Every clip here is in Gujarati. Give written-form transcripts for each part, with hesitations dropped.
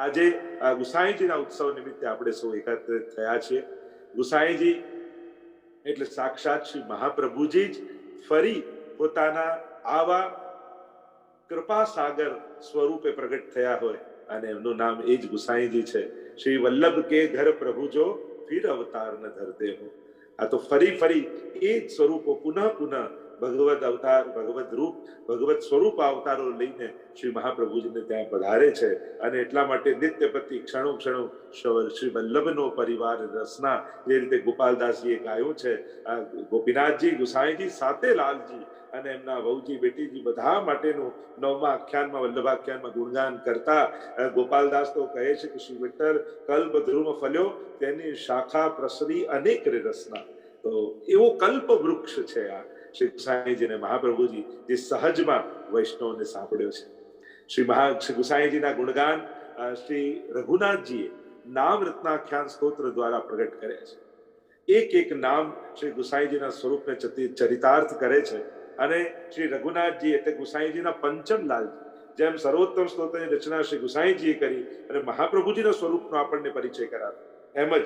આજે ગુસાઈજીના ઉત્સવ નિમિત્તે આપણે સૌ એકત્રિત થયા છીએ. ગુસાઈજી એટલે સાક્ષાત શ્રી મહાપ્રભુજી જ ફરી પોતાના આવા કૃપા સાગર સ્વરૂપે પ્રગટ થયા હોય અને એમનું નામ એ જ ગુસાઈજી છે. શ્રી વલ્લભ કે ઘર પ્રભુ જો ફિર અવતાર ન ધરતે હો. આ તો ફરી ફરી એ જ સ્વરૂપો પુનઃ પુનઃ ભગવદ અવતાર, ભગવદ રૂપ, ભગવદ સ્વરૂપ અવતારો લઈને શ્રી મહાપ્રભુજીને ત્યાં પધારે છે. અને એટલા માટે નિત્ય પ્રતિ ક્ષણો ક્ષણો શ્રી વલ્લભનો પરિવાર રસના, જે રીતે ગોપાલદાસજીએ ગાયું છે, ગોપીનાથજી, ગુસાઈજી સાથે લાલજી અને એમના વહુજી, બેટીજી બધા માટેનું 9મા આખ્યાનમાં, વલ્લભાખ્યાનમાં ગુણગાન કરતા ગોપાલદાસ તો કહે છે કે શ્રી વિઠ્ઠલ કલ્પ ધ્રુવ ફલ્યો, તેની શાખા પ્રસરી અનેક રે રસના. તો એવો કલ્પ વૃક્ષ છે આ શ્રી ગુસાઈજી અને મહાપ્રભુજી, જે સહજમાં વૈષ્ણવને સાંભળ્યો છે. શ્રી ગુસાઈજીના ગુણગાન શ્રી રઘુનાથજીએ નામ રત્નાખ્યાન સ્તોત્ર દ્વારા પ્રગટ કર્યા છે. એક એક નામ શ્રી ગુસાઈજીના સ્વરૂપને ચરિતાર્થ કરે છે. અને શ્રી રઘુનાથજી એટલે ગુસાઈજીના પંચમ લાલજી, જેમ સર્વોત્તમ સ્તોત્રની રચના શ્રી ગુસાઈજીએ કરી અને મહાપ્રભુજીના સ્વરૂપનો આપણને પરિચય કરાવ્યો, એમ જ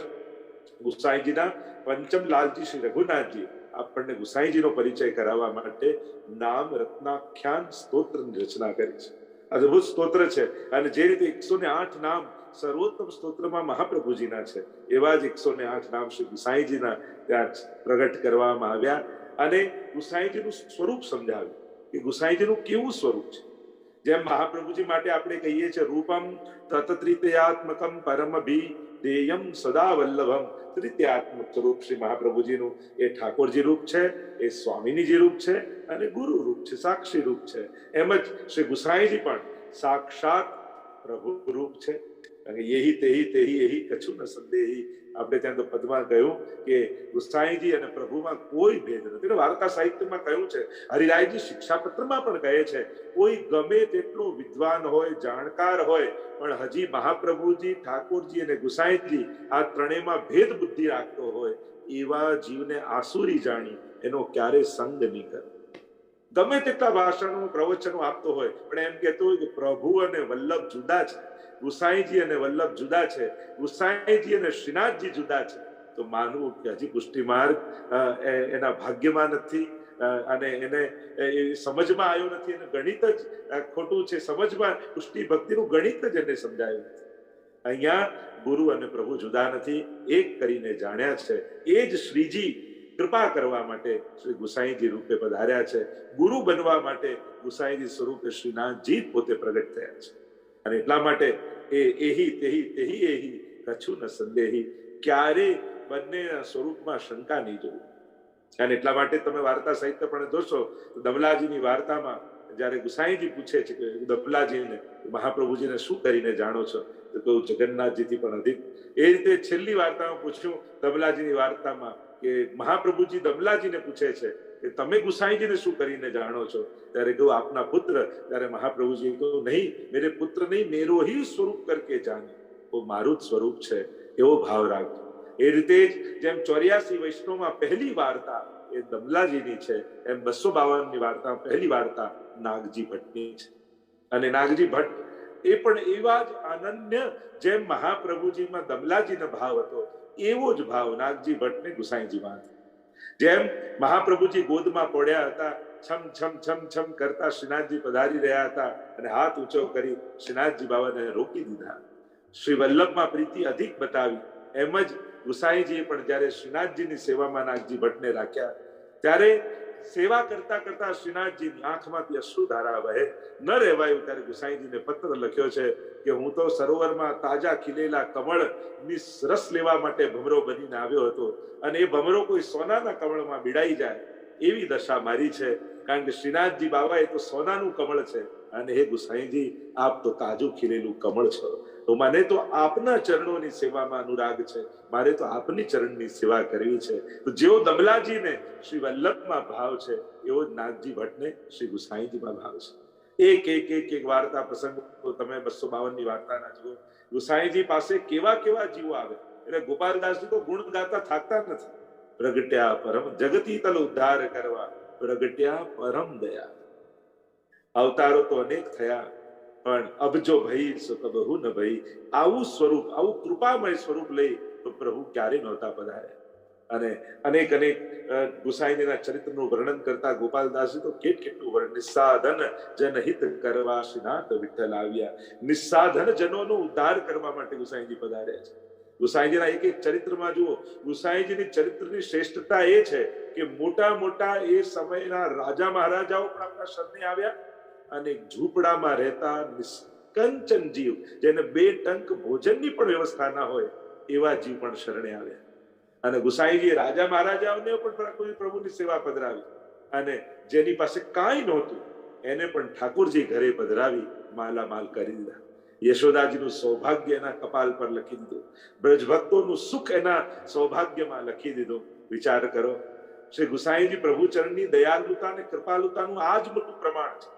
ગુસાઈજીના પંચમ લાલજી શ્રી રઘુનાથજી આપણને ગુસાઈજીનો પરિચય કરાવવા માટે નામ રત્નાખ્યાન સ્તોત્રની રચના કરી છે. અદભુત સ્તોત્ર છે. અને જે રીતે 108 નામ સર્વોત્તમ સ્તોત્રમાં મહાપ્રભુજીના છે, એવા જ 108 નામ શ્રી ગુસાઈજીના ત્યાં પ્રગટ કરવામાં આવ્યા. અને ગુસાઈજીનું સ્વરૂપ સમજાવ્યું કે ગુસાઈજીનું કેવું સ્વરૂપ છે. જેમ મહાપ્રભુજી માટે આપણે કહીએ છીએ રૂપમ તત્ત્રિતયાત્મકમ પરમ ભી દેયમ સદા વલ્લભમ. ત્રિત્યાત્મક સ્વરૂપ શ્રી મહાપ્રભુજીનું એ ઠાકોરજી રૂપ છે, એ સ્વામિનીજી રૂપ છે અને ગુરુ રૂપ છે, સાક્ષી રૂપ છે. એમ જ શ્રી ગુસાઈજી પણ સાક્ષાત પ્રભુ રૂપ છે. યહી તેહી તેહી એહી કછુ ન સંદેહી. આપણે ત્યાં તો પદમાં કહ્યું કે ગુસાઈજી અને પ્રભુમાં કોઈ ભેદ નથી. વાર્તા સાહિત્યમાં કહ્યું છે, હરિરાયજી શિક્ષાપત્રમાં પણ કહે છે, કોઈ ગમે તેટલો વિદ્વાન હોય, જાણકાર હોય, પણ હજી મહાપ્રભુજી, ઠાકોરજી અને ગુસાઈજી આ ત્રણેયમાં ભેદ બુદ્ધિ રાખતો હોય, એવા જીવને આસુરી જાણી એનો ક્યારે સંગ નહીં કરે. ગમે તેટલા ભાષણો, પ્રવચનો આપતો હોય, પણ એમ કહેતો હોય કે પ્રભુ અને વલ્લભ જુદા છે, ગુસાઈજી અને વલ્લભ જુદા છે, ગુસાઈજી અને શ્રીનાથજી જુદા છે, તો માનવું કે હજી પુષ્ટિ માર્ગ એના ભાગ્યમાં નથી અને એને સમજમાં આવ્યો નથી. એને ગણિત જ ખોટું છે, સમજમાં પુષ્ટિ ભક્તિનું ગણિત જ એને સમજાયું નથી. અહીંયા ગુરુ અને પ્રભુ જુદા નથી, એક કરીને જાણ્યા છે. એ જ શ્રીજી કૃપા કરવા માટે શ્રી ગુસાઈજી રૂપે પધાર્યા છે. ગુરુ બનવા માટે ગુસાઈજી સ્વરૂપે શ્રીનાથજી પોતે પ્રગટ થયા છે. અને એટલા માટે એહી તેહી તેહી એહી કછુ ન સંદેહી, ક્યારે બંનેના સ્વરૂપમાં શંકા નહીં જોવું. અને એટલા માટે તમે વાર્તા સાહિત્ય પણ જોશો તો દમલાજીની વાર્તામાં જયારે ગુસાઈજી પૂછે છે કે દમલાજીને, મહાપ્રભુજીને શું કરીને જાણો છો, તો કહું જગન્નાથજીથી પણ અધિક. એ રીતે છેલ્લી વાર્તામાં પૂછ્યું દમલાજીની વાર્તામાં કે મહાપ્રભુજી દમલાજીને પૂછે છે કે તમે ગુસાઈજીને શું કરીને જાણો છો, ત્યારે કહું આપના પુત્ર. ત્યારે મહાપ્રભુજી કહું નહીં, મેરે પુત્ર નહીં, મેરો હી સ્વરૂપ કરકે જાને. वो माરું જ સ્વરૂપ છે, એવો ભાવ રાખજો. એ રીતે જ જેમ 84 વૈષ્ણવમાં પહેલી વાર્તા એ દમલાજીની છે, એમ 252ની વાર્તા પહેલી વાર્તા નાગજી ભટ્ટની છે. અને નાગજી ભટ્ટ એ પણ એવા જ અનન્ય, જેમ મહાપ્રભુજીમાં દમલાજીનો ભાવ હતો, એવો જ ભાવ નાગજી ભટ્ટને ગુસાઈજીમાં હતો. જેમ મહાપ્રભુજી ગોદમાં પડ્યા હતા, છમ છમ છમ છમ કરતા શ્રીનાથજી પધારી રહ્યા હતા અને હાથ ઊંચો કરી શ્રીનાથજી બાબાને રોકી દીધા. શ્રી વલ્લભમાં પ્રીતિ અધિક બતાવી. એમ જ ગુસાઈજીએ પણ જયારે શ્રીનાથજીની સેવામાં નાગજી ભટ્ટને રાખ્યા, ત્યારે સેવા કરતા કરતા શ્રીનાથજીની આંખમાંથી અશ્રુધારા વહે, ન રહેવાયું. ત્યારે ગુસાઈજીને પત્ર લખ્યો છે કે હું તો સરોવરમાં તાજા ખીલેલા કમળની રસ લેવા માટે ભમરો બનીને આવ્યો હતો, અને એ ભમરો કોઈ સોનાના કમળમાં ભીડાઈ જાય એવી દશા મારી છે. કારણ કે શ્રીનાથજી બાબા એ તો સોનાનું કમળ છે, અને હે ગુસાઈજી આપ તો તાજું ખીલેલું કમળ છો. તો મને તો આપના ચરણોની સેવામાં અનુરાગ છે, મારે તો આપની ચરણની સેવા કરવી છે. તો જેવો દમલાજીને શ્રી વલ્લભમાં ભાવ છે, એવો જ નાગજી ભટ્ટને શ્રી ગુસાઈજીમાં ભાવ છે. એક એક એક એક વાર્તા પ્રસંગો તમે 252ની વાર્તાના જુઓ. ગુસાઈજી પાસે કેવા કેવા જીવો આવે. એટલે ગોપાલદાસજી તો ગુણ ગાતા થાકતા નથી. પ્રગટ્યા પરમ જગતી તલ ઉદ્ધાર કરવા, પ્રગટ્યા પરમ દયા. અવતારો તો અનેક થયા, પણ અબજો ભઈ સો કબહુ ન ભઈ. આવું સ્વરૂપ, આવું કૃપામય સ્વરૂપ લઈ તો પ્રભુ ક્યારે નહોતા પધારે. અને અનેક અનેક ગુસાઈજીના ચરિત્રનું વર્ણન કરતા ગોપાલદાસજી તો કેટલું વર્ણન. નિસ્સાધન જનહિત કરવા શ્રીનાથ વિઠ્ઠલ આવ્યા. નિસ્સાધન જનોનો ઉદ્ધાર કરવા માટે ગુસાઈજી પધાર્યા છે. ગુસાઈજીના એક એક ચરિત્રમાં જુઓ, ગુસાઈજીની ચરિત્રની શ્રેષ્ઠતા એ છે કે મોટા મોટા એ સમયના રાજા મહારાજાઓ પણ આપણા શરણે આવ્યા, અને ઝૂંપડામાં રહેતા નિષ્કંચન જીવ, જેને 2 ટંક ભોજનની પણ વ્યવસ્થા ના હોય, એવા જીવ પણ શરણે આવ્યા. અને ગુસાઈજી રાજા મહારાજાઓને પણ પ્રભુની સેવા પધરાવી, અને જેની પાસે કાંઈ નહોતું એને પણ ઠાકોરજી ઘરે પધરાવી માલામાલ કરી દીધા. યશોદાજીનું સૌભાગ્ય એના કપાલ પર લખી દીધું, બ્રજભક્તોનું સુખ એના સૌભાગ્યમાં લખી દીધું. વિચાર કરો, શ્રી ગુસાઈજી પ્રભુચરણની દયાળુતા અને કૃપાલુતાનું આ જ મોટું પ્રમાણ છે.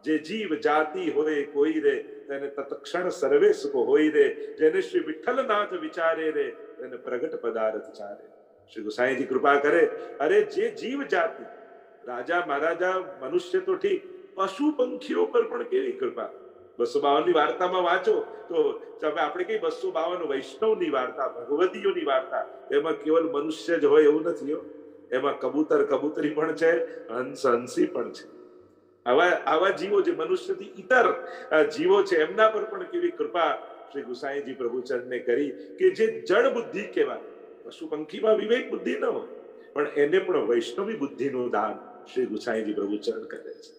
જે જીવ જાતિ હોય કોઈ રે, તેને તત્ક્ષણ સર્વે સુખ હોય રે. જેને શ્રી વિઠ્ઠલનાથ વિચારે રે, તેને પ્રગટ પદાર્થ ચારે. શ્રી ગુસાઈજી કૃપા કરે. અરે જે જીવ જાતિ, રાજા મહારાજા મનુષ્ય તો ઠીક, પશુ પંખીઓ પર પણ કેવી કૃપા. 252 ની વાર્તામાં વાંચો તો આપણે કઈ 252 વૈષ્ણવની વાર્તા, ભગવતીઓની વાર્તા, એમાં કેવલ મનુષ્ય જ હોય એવું નથી. એમાં કબૂતર કબૂતરી પણ છે, હંસ હંસી પણ છે. આવા જીવો જે મનુષ્યથી ઇતર જીવો છે, એમના પર પણ કેવી કૃપા શ્રી ગુસાઈજી પ્રભુચરણને કરી કે જે જડ બુદ્ધિ કહેવાય. પશુ પંખીમાં વિવેક બુદ્ધિ ન હોય, પણ એને પણ વૈષ્ણવી બુદ્ધિનું દાન શ્રી ગુસાઈજી પ્રભુચરણ કરે છે.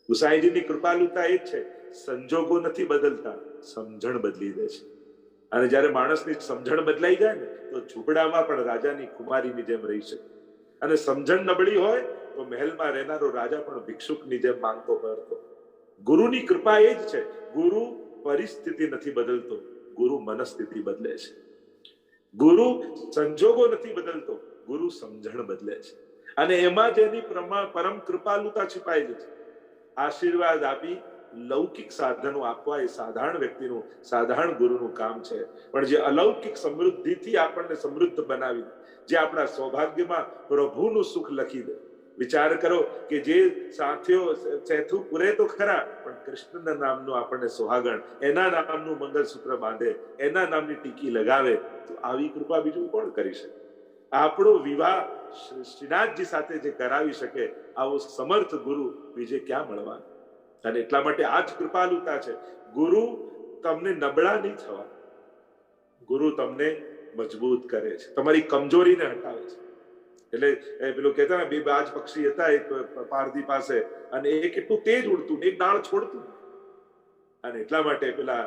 ગુસાઈજીની કૃપાલુતા એ જ છે, સંજોગો નથી બદલતા, સમજણ બદલી દે છે. અને જયારે માણસની સમજણ બદલાઈ જાય ને, તો ઝૂંપડામાં પણ રાજાની કુમારીની જેમ રહી શકે. અને સમજણ નબળી હોય તો મહેલમાં રહેનારો રાજા પણ ભિક્ષુકની જેમ માંગતો કરતો. ગુરુની કૃપા એ જ છે, ગુરુ પરિસ્થિતિ નથી બદલતો, ગુરુ મનસ્થિતિ બદલે છે. ગુરુ સંજોગો નથી બદલતો, ગુરુ સમજણ બદલે છે. અને એમાં જેની પરમ કૃપાલુતા છુપાયેલી છે. આશીર્વાદ આપી લૌકિક સાધનો આપવા એ સાધારણ વ્યક્તિનું, સાધારણ ગુરુનું કામ છે. પણ જે અલૌકિક સમૃદ્ધિથી આપણને સમૃદ્ધ બનાવી, જે આપણા સૌભાગ્યમાં પ્રભુનું સુખ લખી દે. વિચાર કરો કે જે સાથીઓ ચેથું પૂરે તો ખરા, પણ કૃષ્ણના નામનું આપણને સુહાગણ, એના નામનું મંગલસૂત્ર બાંધે, એના નામની ટીકી લગાવે, તો આવી કૃપા બીજું કોણ કરી શકે? આપણો વિવાહ શ્રીનાથજી સાથે જે કરાવી શકે, આવો સમર્થ ગુરુ બીજે ક્યાં મળવાનો? અને એટલા માટે આ જ કૃપાલુતા છે. ગુરુ તમને નબળા નહીં થવા, ગુરુ તમને મજબૂત કરે છે, તમારી કમજોરીને હટાવે છે. એટલે પેલું કહેતા ને, 2 બાજ પક્ષી હતા એક પારધી પાસે, અને એક એટલું તેજ ઉડતું, એક ડાળ છોડતું. અને એટલા માટે પેલા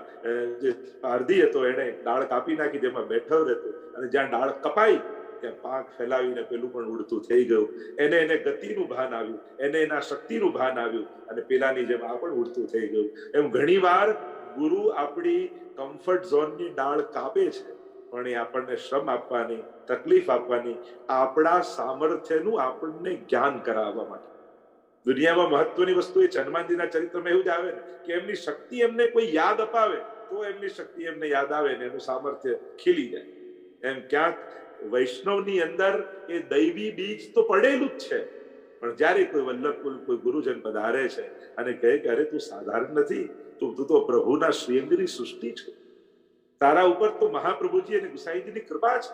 જે પારધી હતો, એને ડાળ કાપી નાખી, જેમાં બેઠો રહેતો, અને જ્યાં ડાળ કપાઈ ત્યાં પાંખ ફેલાવીને પેલું પણ ઉડતું થઈ ગયું. એને ગતિનું ભાન આવ્યું, એને એના શક્તિનું ભાન આવ્યું, અને પેલાની જેમ આ પણ ઉડતું થઈ ગયું. એમ ઘણી વાર ગુરુ આપણી કમ્ફર્ટ ઝોનની ડાળ કાપે છે, પણ એ આપણને શ્રમ આપવાની, તકલીફ આપવાની, આપણા સામર્થ્યનું આપણને જ્ઞાન કરાવવા માટે. દુનિયામાં મહત્વની વસ્તુ એ હનુમાનજીના ચરિત્રમાં એવું જ આવે ને, કે એમની શક્તિ એમને કોઈ યાદ અપાવે તો એમની શક્તિ એમને યાદ આવે ને એનું સામર્થ્ય ખીલી જાય. એમ ક્યાંક વૈષ્ણવની અંદર એ દૈવી બીજ તો પડેલું જ છે, પણ જયારે કોઈ વલ્લભકુલ, કોઈ ગુરુજન પધારે છે અને કહે કે અરે તું સાધારણ નથી, તું તો પ્રભુના શ્રીઅંગની સૃષ્ટિ છે, તારા ઉપર તો મહાપ્રભુજી અને ગુસાઈજીની કૃપા છે,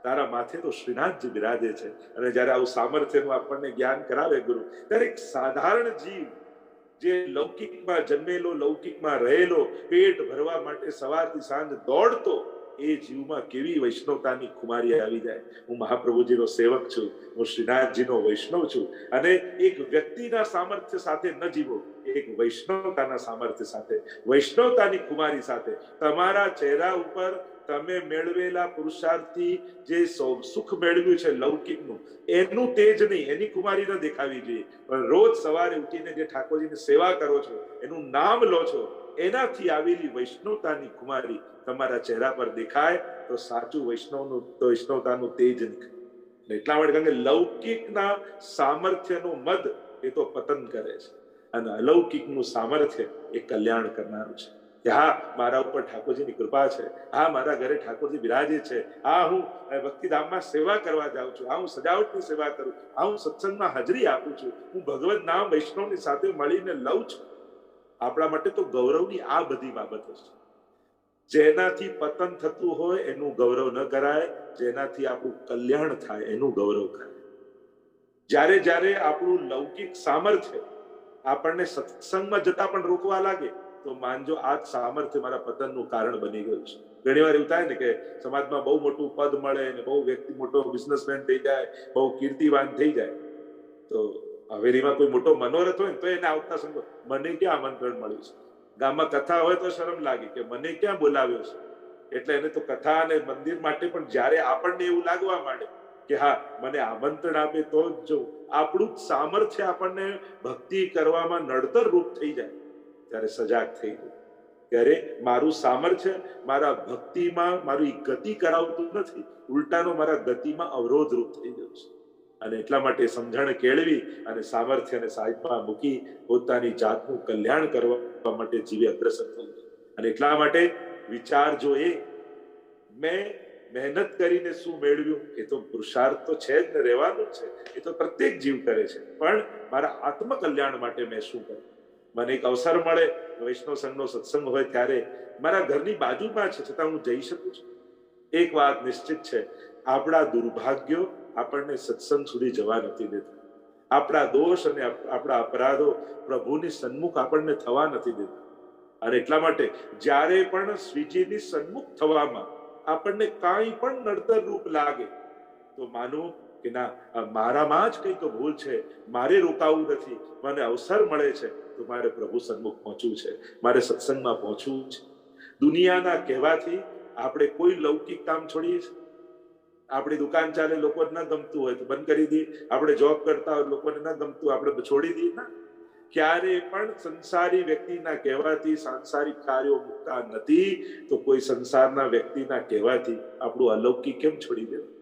તારા માથે તો શ્રીનાથજી બિરાજે છે. અને જયારે આવું સામર્થ્યનું આપણને જ્ઞાન કરાવે ગુરુ, ત્યારે એક સાધારણ જીવ જે લૌકિકમાં જન્મેલો, લૌકિકમાં રહેલો, પેટ ભરવા માટે સવારથી સાંજ દોડતો, એ જીવમાં કેવી વૈષ્ણવતાની ખુમારી આવી જાય. હું મહાપ્રભુજીનો સેવક છું, હું શ્રીનાથજીનો વૈષ્ણવ છું, અને એક વ્યક્તિના સામર્થ્ય સાથે ન જીવો, એક વૈષ્ણવતાના સામર્થ્ય સાથે, વૈષ્ણવતાની ખુમારી સાથે તમારા ચહેરા ઉપર તમે મેળવેલા પુરુષાર્થથી જે સુખ મેળવ્યું છે લૌકિકનું, એનું તેજ નહીં, એની કુમારી ન દેખાવી જોઈએ, પણ રોજ સવારે ઉઠીને જે ઠાકોરજીની સેવા કરો છો, એનું નામ લો છો, એનાથી આવેલી વૈષ્ણવતાની કુમારી તમારા ચહેરા પર દેખાય તો સાચું વૈષ્ણવતાનું તેજ નીકળે. એટલા માટે કારણ કે લૌકિકના સામર્થ્યનો મદ એ તો પતન કરે છે, અને અલૌકિકનું સામર્થ્ય એ કલ્યાણ કરનારું છે. કે હા, મારા ઉપર ઠાકોરજીની કૃપા છે, હા મારા ઘરે ઠાકોરજી બિરાજે છે, હા હું ભક્તિધામમાં સેવા કરવા જાઉં છું, હા હું સજાવટની સેવા કરું, હા હું સત્સંગમાં હાજરી આપું છું, હું ભગવત નામ વૈષ્ણવની સાથે મળીને લઉં છું. આપણા માટે તો ગૌરવની આ બધી બાબતો છે. જેનાથી પતન થતું હોય એનું ગૌરવ ન કરાય, જેનાથી આપણું કલ્યાણ થાય એનું ગૌરવ કરાય. જ્યારે જ્યારે આપણું લૌકિક સામર્થ્ય આપણને સત્સંગમાં જતા પણ રોકવા લાગે તો માનજો આ જ સામર્થ્ય મારા પતનનું કારણ બની ગયું છે. ઘણી વાર એવું થાય ને કે સમાજમાં બહુ મોટું પદ મળે ને બહુ વ્યક્તિ મોટો બિઝનેસમેન થઈ જાય, બહુ કીર્તિવાન થઈ જાય, તો હવેલીમાં કોઈ મોટો મનોરથ હોય ને તો એને આવતા સંગો મને ક્યાં આમંત્રણ મળ્યું છે, ગામમાં કથા હોય તો શરમ લાગે કે મને ક્યાં બોલાવ્યો છે. એટલે એને તો કથા અને મંદિર માટે પણ જ્યારે આપણને એવું લાગવા માંડે કે હા મને આમંત્રણ આપે તો જ જો આપણું સામર્થ્ય આપણને ભક્તિ કરવામાં નડતર રૂપ થઈ જાય ત્યારે સજાગ થઈ જાય. ત્યારે મારું સામર્થ્ય મારા ભક્તિમાં મારી ગતિ કરાવતું નથી, ઉલટાનો મારા ગતિમાં અવરોધ રૂપ થઈ ગયું છે. અને એટલા માટે સમજણ કેળવી અને સામર્થ્યને સાઈડમાં મૂકી પોતાની જાતનું કલ્યાણ કરવા માટે જીવે અગ્રસર થવું. અને એટલા માટે વિચારજો એ મેં મહેનત કરીને શું મેળવ્યું, એ તો પુરુષાર્થ તો છે જ ને, રહેવાનું જ છે, એ તો પ્રત્યેક જીવ કરે છે. પણ મારા આત્મકલ્યાણ માટે મેં શું કર્યું? મને એક અવસર મળે વૈષ્ણવ સંઘનો સત્સંગ હોય ત્યારે મારા ઘરની બાજુમાં છે છતાં હું જઈ શકું છું. એક વાત નિશ્ચિત છે, આપણા દુર્ભાગ્યો આપણને સત્સંગ સુધી જવા નથી દેતા. આપણા દોષ અને આપણા અપરાધો પ્રભુની સન્મુખ આપણને થવા નથી દેતા. અને એટલા માટે જ્યારે પણ શ્રીજીની સન્મુખ થવામાં આપણને કાંઈ પણ નડતર રૂપ લાગે તો માનું કે ના મારામાં જ કંઈક ભૂલ છે, મારે રોકાવું નથી, મને અવસર મળે છે તો મારે પ્રભુ સન્મુખ પહોંચવું છે, મારે સત્સંગમાં પહોંચવું છે. દુનિયાના કહેવાથી આપણે કોઈ લૌકિક કામ છોડીએ છીએ. આપણી દુકાન ચાલે, લોકોને ન ગમતું હોય તો બંધ કરી દઈએ, આપણે જોબ કરતા હોય લોકોને ન ગમતું આપણે છોડી દઈએ ના. ક્યારે પણ સંસારી વ્યક્તિના કહેવાથી સાંસારિક કાર્યો મુકતા નથી, તો કોઈ સંસારના વ્યક્તિના કહેવાથી આપણું અલૌકિક કેમ છોડી દેવું?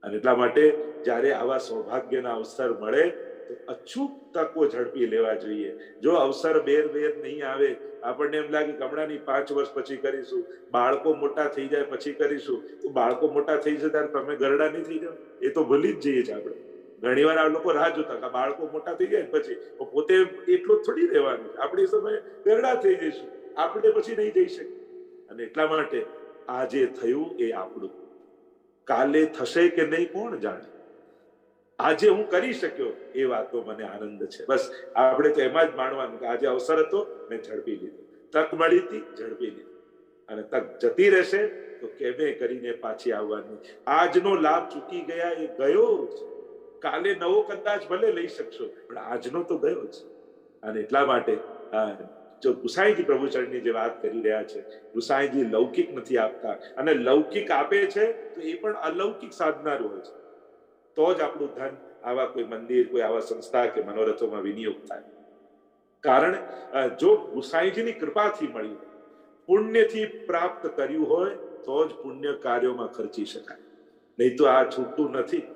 અને એટલા માટે જ્યારે આવા સૌભાગ્યના અવસર મળે તો અચૂક તકો ઝડપી લેવા જોઈએ. જો અવસર બેર નહીં આવે, આપણને એમ લાગે કે હમણાંની 5 વર્ષ પછી કરીશું, બાળકો મોટા થઈ જાય પછી કરીશું, તો બાળકો મોટા થઈ જાય ત્યારે તમે ગરડા નહીં થઈ જાવ, એ તો ભૂલી જ જઈએ છીએ આપણે. ઘણી વાર આ લોકો રાહ જોતા કે બાળકો મોટા થઈ જાય પછી પોતે એટલું થોડી રહેવાનું, આપણે સમય ગરડા થઈ જઈશું, આપણે પછી નહીં જઈ શકીએ. અને એટલા માટે આ જે થયું એ આપણું, કાલે થશે કે નહીં કોણ જાણે. આજે હું કરી શક્યો એ વાતો મને આનંદ છે. બસ આપણે તો એમાં જ માનવાનું કે આજે અવસર હતો મેં ઝડપી લીધો, તક મળી હતી ઝડપી લીધી, અને તક જતી રહેશે તો કેમે કરીને પાછી આવવાની. આજનો લાભ ચૂકી ગયા એ ગયો જ, કાલે નવો કદાચ ભલે લઈ શકશો પણ આજનો તો ગયો જ. અને એટલા માટે જો ગુસાઈજી પ્રભુચરણની જે વાત કરી રહ્યા છે, ગુસાઈજી લૌકિક નથી આપતા, અને લૌકિક આપે છે તો એ પણ અલૌકિક સાધનારું હોય છે. તો જ આપણું ધન આવા કોઈ મંદિર, કોઈ આવા સંસ્થા કે મનોરથોમાં વિનિયોગ થાય. કારણ જો ગુસાઈજીની કૃપાથી મળી, પુણ્યથી પ્રાપ્ત કર્યું હોય તો જ પુણ્ય કાર્યોમાં ખર્ચી શકાય, નહીં તો આ છૂટતું નથી.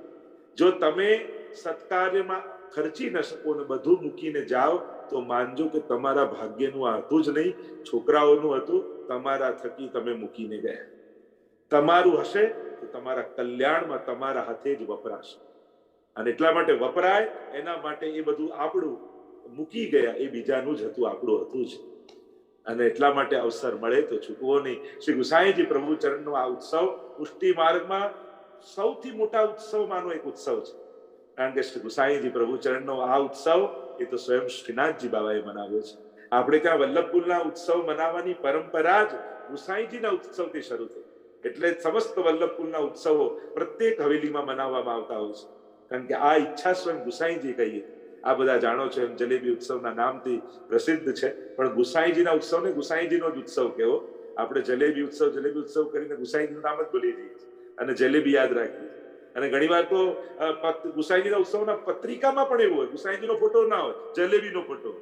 જો તમે સત્કાર્યમાં ખર્ચી ન શકો ને બધું મૂકીને જાઓ તો માનજો કે તમારા ભાગ્યનું આ હતું જ નહીં, છોકરાઓનું હતું, તમારા થકી તમે મૂકીને ગયા. તમારું હશે તો તમારા કલ્યાણમાં તમારા હાથે જ વપરાશે. અને એટલા માટે વપરાય એના માટે એ બધું આપણું મૂકી ગયા, એ બીજાનું જ હતું, આપણું હતું જ. અને એટલા માટે અવસર મળે તો છૂટવો નહીં. શ્રી ગુસાઈજી પ્રભુચરણનો આ ઉત્સવ પુષ્ટિ માર્ગમાં સૌથી મોટા ઉત્સવમાંનો એક ઉત્સવ છે. કારણ કે શ્રી ગુસાઈજી પ્રભુચરણનો આ ઉત્સવ એ તો સ્વયં શ્રીનાથજી બાબાએ મનાવ્યો છે. આપણે ત્યાં વલ્લભપુરના ઉત્સવ મનાવવાની પરંપરા જ ગુસાઈજીના ઉત્સવથી શરૂ થઈ. એટલે સમસ્ત વલ્લભપુરના ઉત્સવો પ્રત્યેક હવેલીમાં મનાવવામાં આવતા હોય છે. કારણ કે આ ઈચ્છા સ્વયં ગુસાઈજી કહીએ. આ બધા જાણો છો એમ જલેબી ઉત્સવના નામથી પ્રસિદ્ધ છે, પણ ગુસાઈજીના ઉત્સવને ગુસાઈજીનો જ ઉત્સવ કહેવો. આપણે જલેબી ઉત્સવ કરીને ગુસાઈજીનું નામ જ ભૂલી જઈએ અને જલેબી યાદ રાખીએ. અને ઘણી વાર તો ગુસાઈજીના ઉત્સવના પત્રિકામાં પણ એવું હોય, ગુસાઈજીનો ફોટો ના હોય, જલેબીનો ફોટો.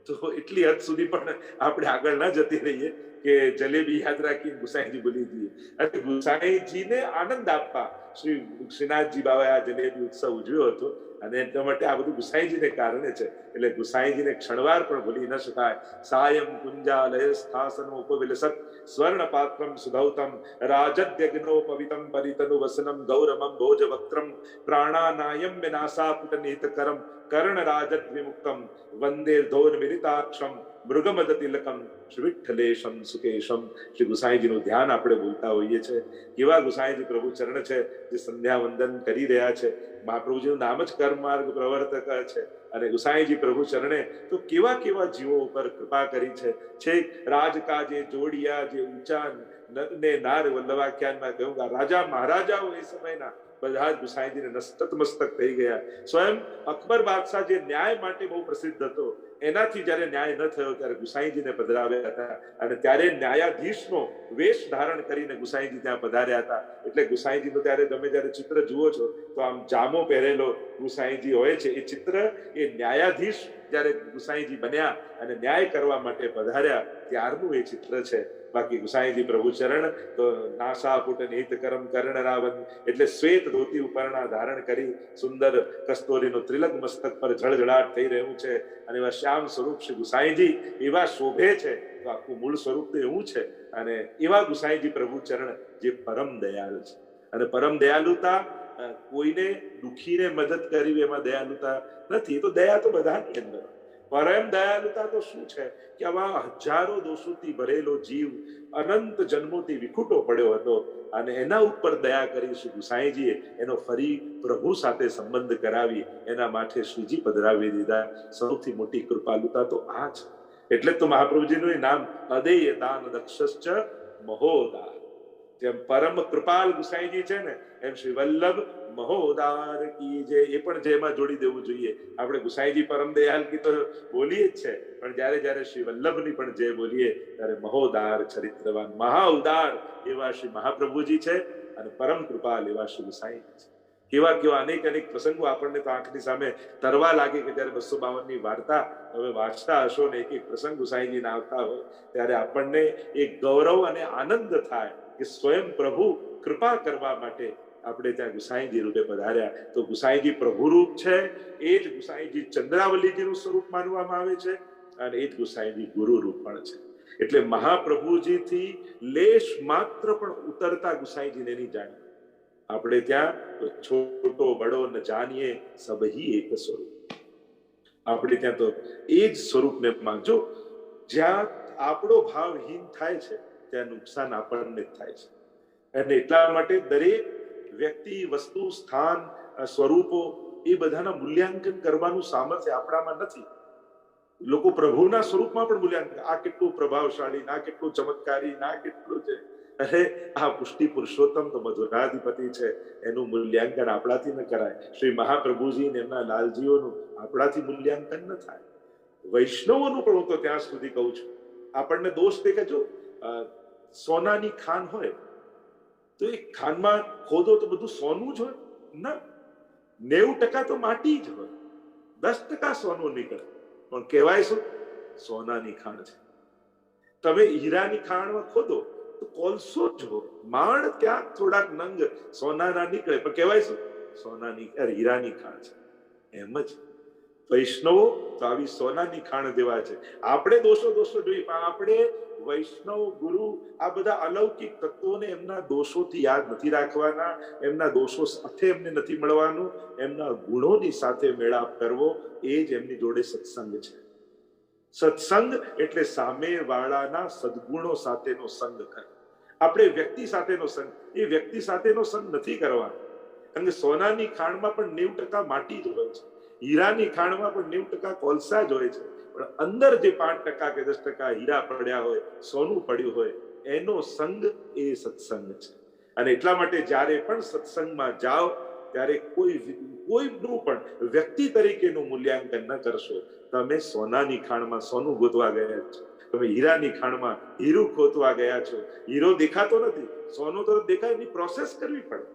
તો એટલી હદ સુધી પણ આપણે આગળ ના જતી રહીએ કે જલેબી યાદ રાખી ગુસાઈજી ભૂલી જઈએ. અને ગુસાઈજીને આનંદ આપવા શ્રી શ્રીનાથજી બાબાએ આ જલેબી ઉત્સવ ઉજવ્યો હતો. અને એટલા માટે આ બધું ગુસાઈજીને કારણે છે. એટલે ગુસાઈજીને ક્ષણવાર પણ ભૂલી ન શકાય. સાયં કુંજાલય સ્થાસનો ઉપવિલસત સ્વર્ણ પાત્રમ સુધૌતમ રાજદ્યગ્નોપવિતમ પરિતનુ વસનમ ગૌરમમ ભોજવક્ત્રમ પ્રાણાનાયમ વિનાશાપુટ નિહિતકરમ કર્ણરાજત વિમુક્તમ વંદે ધોન મિલિતાક્ષમ મૃગમદ તિલકમ શ્રી વિઠ્ઠલેશમ સુકેશમ. શ્રી ગુસાઈજીનું ધ્યાન આપણે બોલતા હોઈએ છીએ. કેવા ગુસાઈજી પ્રભુ ચરણ છે જે સંધ્યા વંદન કરી રહ્યા છે. મહાપ્રભુજીનું નામ જ કર્મ માર્ગ પ્રવર્તક છે. અને ગુસાઈજી પ્રભુ ચરણે તો કેવા કેવા જીવો ઉપર કૃપા કરી છે. છેક રાજકા જે જોડિયા જે ઊંચા ને નાર વલ્લભાખ્યાનમાં કહ્યું રાજા મહારાજાઓ એ સમયના બધા જ ગુસાઈજીને નતમસ્તક થઈ ગયા. સ્વયં અકબર બાદશાહ જે ન્યાય માટે બહુ પ્રસિદ્ધ હતો, એનાથી જયારે ન્યાય ન થયો ત્યારે ગુસાઈજીને પધરાવ્યા હતા. અને ત્યારે ન્યાયાધીશનો વેશ ધારણ કરીને ગુસાઈજી ત્યાં પધાર્યા હતા. એટલે ગુસાઈજીનું ત્યારે તમે જયારે ચિત્ર જુઓ છો તો આમ જામો પહેરેલો ગુસાઈજી હોય છે. એ ચિત્ર એ ન્યાયાધીશ જયારે ગુસાઈજી બન્યા અને ન્યાય કરવા માટે પધાર્યા ત્યારનું એ ચિત્ર છે. બાકી ગુસાઈજી પ્રભુ ચરણ તો નાસાપુટ નિહિત કરમ કર્ણ રાવણ એટલે શ્વેત ધોતી ઉપરણા ધારણ કરી સુંદર કસ્તોરીનો ત્રિલક મસ્તક પર જળજળાટ થઈ રહ્યું છે. અને એવા શ્યામ સ્વરૂપ શ્રી ગુસાઈજી એવા શોભે છે. તો આખું મૂળ સ્વરૂપ તો એવું છે. અને એવા ગુસાઈજી પ્રભુ ચરણ જે પરમ દયાળુ છે. અને પરમ દયાલુતા કોઈને દુખીને મદદ કરવી એમાં દયાલુતા નથી. તો દયા તો બધાની અંદર. પરમ દયાલુતા તો શું છે કે આવા હજારો દોષોથી ભરેલો જીવ અનંત જન્મોથી વિખૂટો પડ્યો હતો અને એના ઉપર દયા કરી શ્રી ગુસાઈજીએ એનો ફરી પ્રભુ સાથે સંબંધ કરાવી એના માટે શ્રીજી પધરાવી દીધા. સૌથી મોટી કૃપાલુતા તો આ છે. એટલે તો મહાપ્રભુજીનું નામ અદેય દાન દક્ષશ્ચ મહોદાર. જેમ પરમ કૃપાલ ગુસાઈજી છે ને એમ શ્રી વલ્લભ મહોદાર કી જય એ પણ જેમાં જોડી દેવું જોઈએ. આપણે ગુસાઈજી પરમ દયાલ કી તો બોલીએ જ છે, પણ જયારે જયારે શ્રી વલ્લભની પણ જય બોલીએ ત્યારે મહોદાર ચરિત્રવાન મહા ઉદાર એવા શ્રી મહાપ્રભુજી છે અને પરમ કૃપાલ એવા શ્રી ગુસાઈજી છે. કેવા કેવા અનેક અનેક પ્રસંગો આપણને તો આંખની સામે તરવા લાગે કે જયારે 252 ની વાર્તા હવે વાંચતા હશો ને એક એક પ્રસંગ ગુસાઈજીના આવતા હોય ત્યારે આપણને એક ગૌરવ અને આનંદ થાય કે સ્વયં પ્રભુ કૃપા કરવા માટે આપણે ત્યાં ગુસાઈજી રૂપે પધાર્યા. તો ગુસાઈજી પ્રભુ રૂપ છે. એ જ ગુસાઈજી ચંદ્રાવલીજીનું સ્વરૂપ માનવામાં આવે છે અને એ જ ગુસાઈજી ગુરુ રૂપ પણ છે. એટલે મહાપ્રભુજીથી લેશ માત્ર પણ ઉતરતા ગુસાઈજીને નહીં જાણીએ. આપણે ત્યાં છોટો બડો ન જાણીએ સબહી એક સ્વરૂપ. આપણે ત્યાં તો એ જ સ્વરૂપને માંગજો. જ્યાં આપણો ભાવહીન થાય છે ત્યાં નુકસાન આપણને થાય છે. અને એટલા માટે દરેક વ્યક્તિ વસ્તુ સ્થાન સ્વરૂપો એ બધાના મૂલ્યાંકન કરવાનું સામર્થ્ય આપણામાં નથી. લોકો પ્રભુના સ્વરૂપમાં પણ મૂલ્યાંકન આ કેટલું પ્રભાવશાળી, ના કેટલું ચમત્કારી, ના કેટલું છે. અરે આ પુષ્ટિ પુરુષોત્તમ તો મધુરાધિપતિ છે, એનું મૂલ્યાંકન આપણાથી ન કરાય. શ્રી મહાપ્રભુજી ને એમના લાલજીઓનું આપણાથી મૂલ્યાંકન ન થાય. વૈષ્ણવોનું પણ હું તો ત્યાં સુધી કહું છું. આપણને દોષ દેખાજો, સોનાની ખાન હોય તો એ ખાનમાં ખોદો તો બધું સોનું જ હોય ના, 90% તો માટી જ હોય, 10% સોનું નીકળે. પણ કહેવાય શું? સોનાની ખાણ છે. તમે હીરાની ખાણમાં ખોદો તો કોલસો જ હોય, માણ ક્યાંક થોડાક નંગ સોનાના નીકળે, પણ કહેવાય શું? સોનાની હીરાની ખાણ છે. એમ જ વૈષ્ણવો તો આવી સોનાની ખાણ જેવા છે. આપણે દોષો જોઈએ, પણ આપણે વૈષ્ણવ ગુરુ આ બધા અલૌકિક તત્વોને એમના દોષોથી યાદ નથી રાખવાના, એમના દોષો સાથે એમને નથી મળવાનું, એમના ગુણોની સાથે મેળાપ કરવો એ જ એમની જોડે સત્સંગ છે. સત્સંગ એટલે સામે વાળાના સદગુણો સાથેનો સંગ કરે. આપણે વ્યક્તિ સાથેનો સંગ, એ વ્યક્તિ સાથેનો સંગ નથી કરવાનો. કારણ કે સોનાની ખાણમાં પણ 90% માટી જ હોય છે, હીરાની ખાણમાં પણ 90% કોલસા જ હોય છે, પણ અંદર જે 5% કે 10% હીરા પડ્યા હોય, સોનું પડ્યું હોય, એનો સંગ એ સત્સંગ છે. અને એટલા માટે જ્યારે પણ સત્સંગમાં જાઓ ત્યારે કોઈનું પણ વ્યક્તિ તરીકેનું મૂલ્યાંકન ન કરશો. તમે સોનાની ખાણમાં સોનું ગોતવા ગયા છો, તમે હીરાની ખાણમાં હીરું ખોતવા ગયા છો. હીરો દેખાતો નથી, સોનું તો દેખાય, એની પ્રોસેસ કરવી પડે,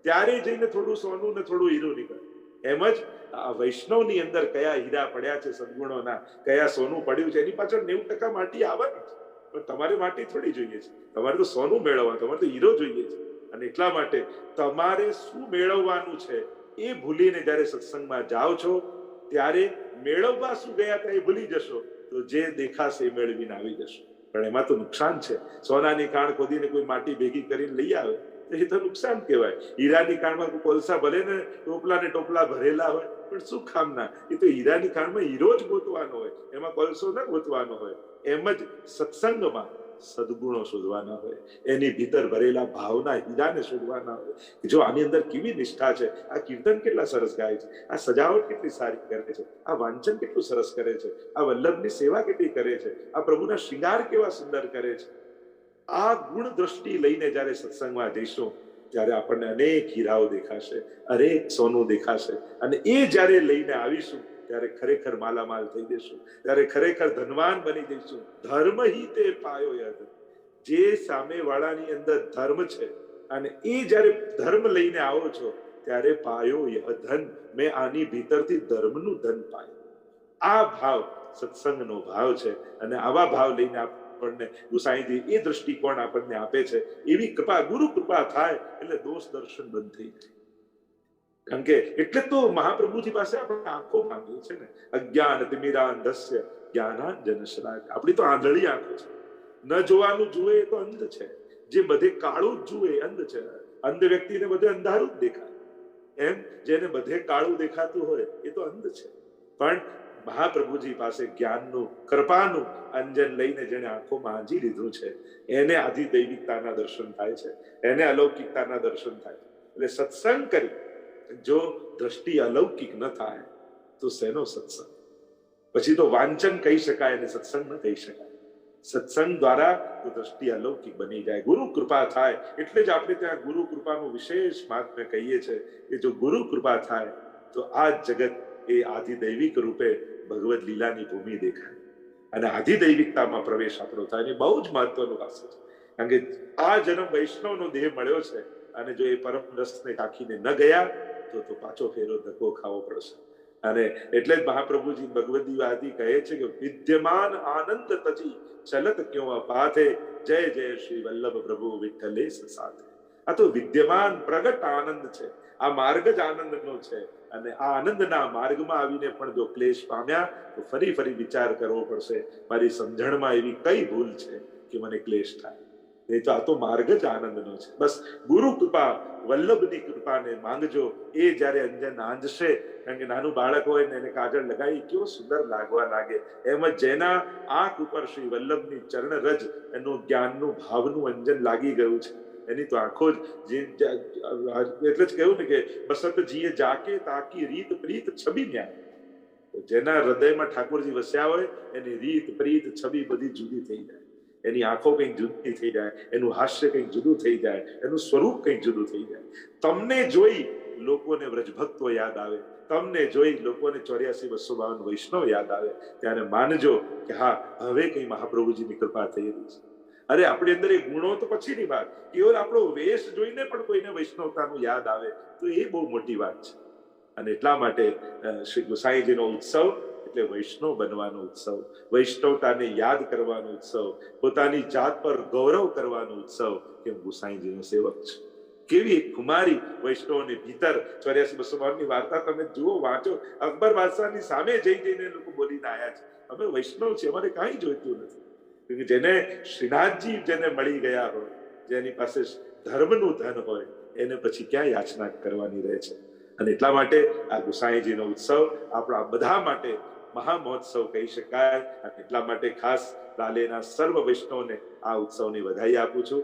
ત્યારે જઈને થોડું સોનું ને થોડું હીરું નીકળે. એમ જ આ વૈષ્ણવની અંદર કયા હીરા પડ્યા છે સદગુણોના, કયા સોનું પડ્યું છે, એની પાછળ 90% માટી આવવાની છે. પણ તમારે માટી થોડી જોઈએ છે, તમારે તો સોનું મેળવવાનું, તમારે તો હીરો જોઈએ છે. અને એટલા માટે તમારે શું મેળવવાનું છે એ ભૂલીને જ્યારે સત્સંગમાં જાઓ છો ત્યારે મેળવવા શું ગયા હતા એ ભૂલી જશો, તો જે દેખાશે એ મેળવીને આવી જશો. પણ એમાં તો નુકસાન છે. સોનાની ખાણ ખોદીને કોઈ માટી ભેગી કરીને લઈ આવે તો એ તો નુકસાન કહેવાય. હીરાની કાળમાં કોલસા ભલે ને ટોપલા ને ટોપલા ભરેલા હોય, પણ શું કામના? એ તો હીરાની કાળમાં હીરો જ ગોતવાનો હોય, એમાં કોલસો ન ગોતવાનો હોય. એમ જ સત્સંગમાં સદગુણો શોધવાના હોય, એની ભીતર ભરેલા ભાવના હીરાને શોધવાના હોય. જો આની અંદર કેવી નિષ્ઠા છે, આ કીર્તન કેટલા સરસ ગાય છે, આ સજાવટ કેટલી સારી કરે છે, આ વાંચન કેટલું સરસ કરે છે, આ વલ્લભની સેવા કેટલી કરે છે, આ પ્રભુના શૃંગાર કેવા સુંદર કરે છે. આ ગુણ દ્રષ્ટિ લઈને જ્યારે સત્સંગમાં જઈશું ત્યારે આપણને અનેક હીરાઓ દેખાશે, અનેક સોનું દેખાશે, અને એ જ્યારે લઈને આવીશું ત્યારે ખરેખર માલામાલ થઈ જઈશું, ત્યારે ખરેખર ધનવાન બની જઈશું. ધર્મ હિ તે પાયો યદ. જે સામેવાળાની અંદર ધર્મ છે અને એ જ્યારે ધર્મ લઈને આવો છો ત્યારે પાયો યહ ધન. મેં આની ભીતરથી ધર્મનું ધન પાયું. આ ભાવ સત્સંગનો ભાવ છે, અને આવા ભાવ લઈને આપણને ગુસાઈજી એ દ્રષ્ટિકોણ આપણને આપે છે. એવી કૃપા, ગુરુ કૃપા થાય એટલે દોષ દર્શન બંધ થઈ જાય. કારણ કે એટલે તો મહાપ્રભુજી પાસે આપણે આંખો માંગીએ છે ને, અજ્ઞાન તિમિરાંધસ્ય જ્ઞાનાંજન શલાકયા. આપણી તો આંધળી આંખો છે, ન જોવાનું જુએ એ તો અંધ છે, જે બધે કાળું જ જુએ અંધ છે. અંધ વ્યક્તિને બધે અંધારું જ દેખાય, એમ જેને બધે કાળું દેખાતું હોય એ તો અંધ છે. પણ મહાપ્રભુજી પાસે જ્ઞાનનું, કૃપાનું અંજન લઈને જેને આંખોમાં આંજી લીધું છે, એને આધિદૈવિકતાના દર્શન થાય છે, એને અલૌકિકતાના દર્શન થાય છે. એટલે સત્સંગ કરી જો દ્રષ્ટિ અલૌકિક ન થાય તો શેનો સત્સંગ? પછી તો વાંચન કહી શકાય અને સત્સંગ ન કહી શકાય. સત્સંગ દ્વારા તો દ્રષ્ટિ અલૌકિક બની જાય, ગુરુ કૃપા થાય. એટલે જ આપણે ત્યાં ગુરુ કૃપાનું વિશેષ મહાત્મ્ય કહીએ છીએ કે જો ગુરુ કૃપા થાય તો આ જગત એ આધિદૈવિક રૂપે ભગવદ લીલાની ભૂમિ દેખાય, અને આધિદૈવિકતામાં પ્રવેશ આપણો થાય. એ બહુ જ મહત્વનું વાત છે. કારણ કે આ જન્મ વૈષ્ણવનો દેહ મળ્યો છે, અને જો એ પરમ રસને ચાખીને ન ગયા તો પાછો ફેરો ધક્કો ખાવો પડશે. અને એટલે જ મહાપ્રભુજી ભગવદી વાદી કહે છે કે વિદ્યમાન આનંદ તજી ચલત ક્યો અપાથે, જય જય શ્રી વલ્લભ પ્રભુ વિઠ્ઠલે સાથે. આ તો વિદ્યમાન પ્રગટ આનંદ છે, આ માર્ગ જ આનંદનો છે. અને આ આનંદના માર્ગમાં આવીને પણ જો ક્લેશ પામ્યા તો ફરી ફરી વિચાર કરવો પડશે, મારી સમજણમાં એવી કઈ ભૂલ છે કે મને ક્લેશ થાય. એ તો આ તો માર્ગ જ આનંદનો છે. બસ ગુરુ કૃપા, વલ્લભની કૃપાને માંગજો. એ જ્યારે અંજન આંજશે, કારણ કે નાનું બાળક હોય ને એને કાજળ લગાવી કેવો સુંદર લાગવા લાગે, એમ જ જેના આંખ ઉપર શ્રી વલ્લભની ચરણ રજ એનું જ્ઞાનનું ભાવનું અંજન લાગી ગયું છે, એની તો આંખો જ એટલે જ કહ્યું ને કે બસંત જીએ જાકે તાકી રીત પ્રીત છબી ન્યાય. જેના હૃદયમાં ઠાકોરજી વસ્યા હોય એની રીત પ્રીત છબી બધી જુદી થઈ જાય, એની આંખો કંઈક જુદી થઈ જાય, એનું હાસ્ય કંઈક જુદું થઈ જાય, એનું સ્વરૂપ કંઈક જુદું થઈ જાય. તમને જોઈ લોકોને વ્રજભક્તો યાદ આવે, તમને જોઈ લોકોને 84-252 વૈષ્ણવ યાદ આવે, ત્યારે માનજો કે હા, હવે કઈ મહાપ્રભુજીની કૃપા થઈ રહી છે. અરે આપણી અંદર એ ગુણો તો પછીની વાત, કેવલ આપણો વેશ જોઈને પણ કોઈને વૈષ્ણવતાનું યાદ આવે તો એ બહુ મોટી વાત છે. અને એટલા માટે શ્રી ગુસાઈજીનો ઉત્સવ એટલે વૈષ્ણવ બનવાનો ઉત્સવ, વૈષ્ણવતાને યાદ કરવાનો ઉત્સવ, પોતાની જાત પર ગૌરવ કરવાનો ઉત્સવ કે હું ગુસાઈજીનો સેવક છું. કેવી એક કુમારી વૈષ્ણવની ભીતર 84-252 વાર્તા તમે જુઓ, વાંચો. અકબર બાદશાહની સામે જઈને લોકો બોલીને આવ્યા છે, અમે વૈષ્ણવ છીએ, અમારે કાંઈ જોઈતું નથી. જેને શ્રીનાથજી જેને મળી ગયા હોય, જેની પાસે ધર્મનું ધન હોય, એને પછી ક્યાં યાચના કરવાની રહે છે. અને એટલા માટે આ ગુસાઈજીનો ઉત્સવ આપણા બધા માટે મહામહોત્સવ કહી શકાય. અને એટલા માટે ખાસ લાલેના સર્વ વૈષ્ણવને આ ઉત્સવની વધાઈ આપું છું.